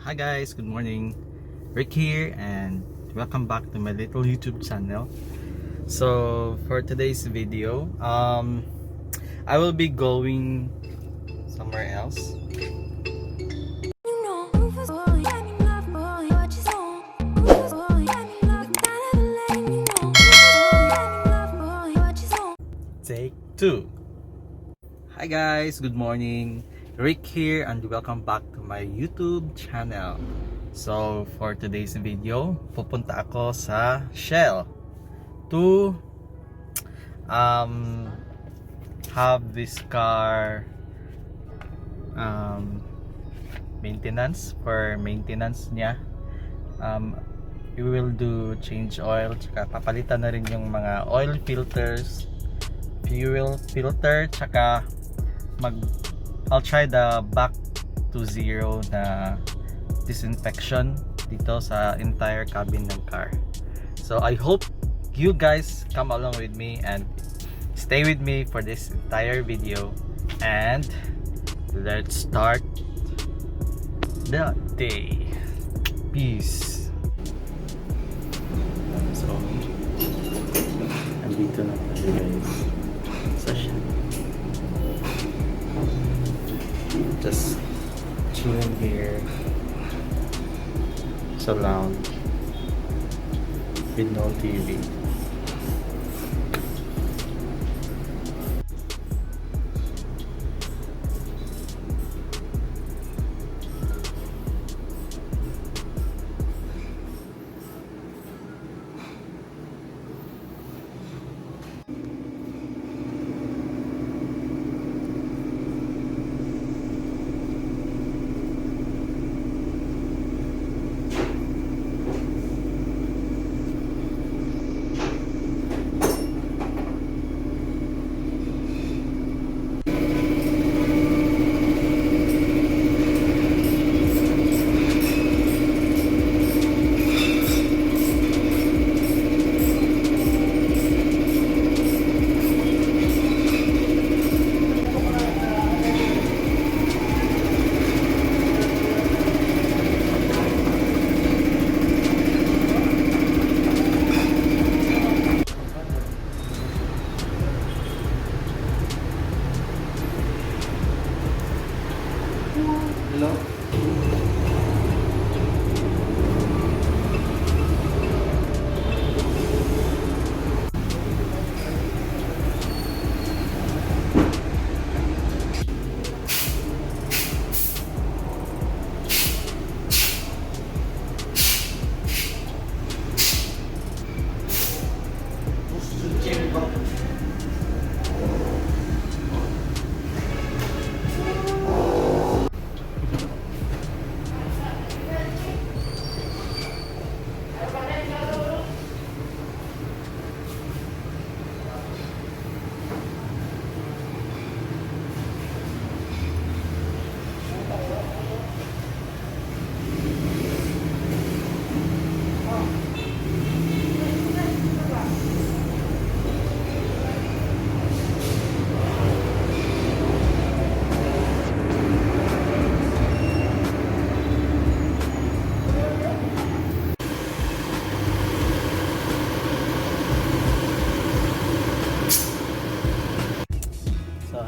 Hi guys, good morning. Rick here and welcome back to my little YouTube channel. So for today's video, I will be going somewhere else. Take 2. Hi guys, good morning. Rick here and welcome back to my YouTube channel. So for today's video, pupunta ako sa Shell to have this car maintenance niya. We will do change oil, tsaka papalitan na rin yung mga oil filters, fuel filter, tsaka I'll try the bac-to-zero na disinfection dito sa entire cabin ng car. So I hope you guys come along with me and stay with me for this entire video, and let's start the day. Peace. So andito na tayo guys sa Shell. Just chilling here sa lounge with no TV. Hello?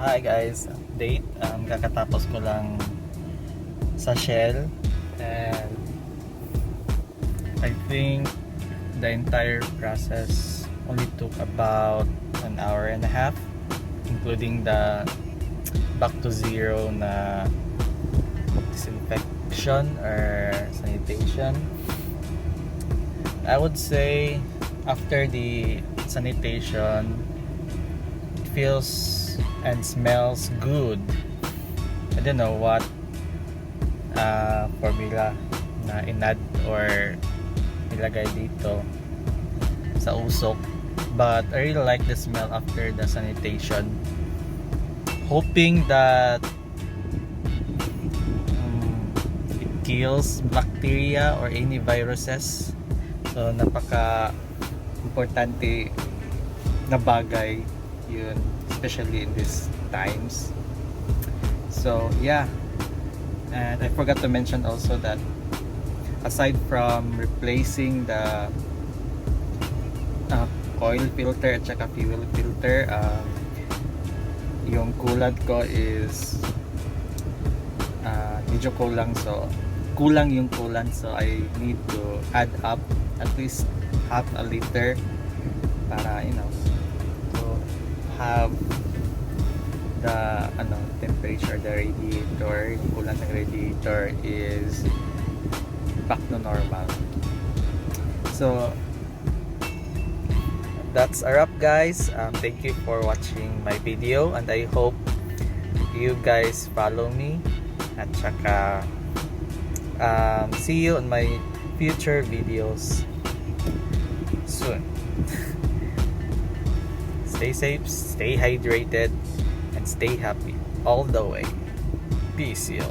Hi guys, update. Kakatapos ko lang sa Shell and I think the entire process only took about 1.5 hours, including the bac-to-zero na disinfection or sanitation. I would say after the sanitation, it feels and smells good. I don't know what formula na inad or nilagay dito sa usok, but I really like the smell after the sanitation. Hoping that it kills bacteria or any viruses. So napaka importante na bagay yun, especially in these times. So yeah, and I forgot to mention also that aside from replacing the oil filter at saka fuel filter, yung coolant ko is medyo kulang yung coolant, so I need to add up at least half a liter para to have the temperature, the radiator, yung coolant ng radiator is back to normal. So that's a wrap, guys. Thank you for watching my video, and I hope you guys follow me at saka see you on my future videos soon. Stay safe, stay hydrated, and stay happy all the way. Peace, yo.